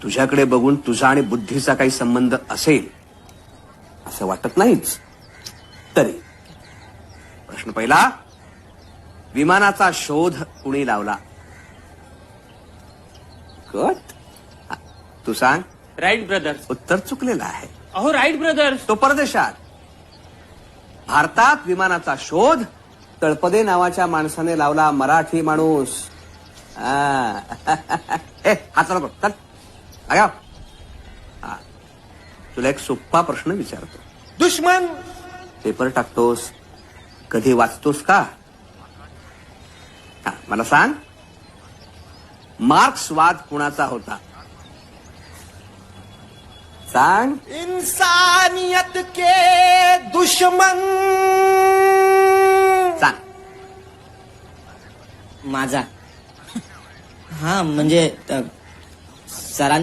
तुझ्याकडे बघून तुझा आणि बुद्धीचा काही संबंध असेल असं वाटत नाहीच. तरी प्रश्न पहिला, विमानाचा शोध कुणी लावला? गट तू सांग. Wright brothers. उत्तर चुकलेलं आहे. अहो राईट ब्रदर्स. तो परदेशात. भारतात विमानाचा शोध तळपदे नावाच्या माणसाने लावला. मराठी माणूस. हात नको चल आया. तुला एक सोपा प्रश्न विचारतो. दुश्मन. पेपर टाकतोस, कधी वाचतोस का? मला सांग, मार्क्सवाद कुणाचा होता? सांग. इंसानियत के दुश्मन. सांग. माझा. हा म्हणजे सरांनी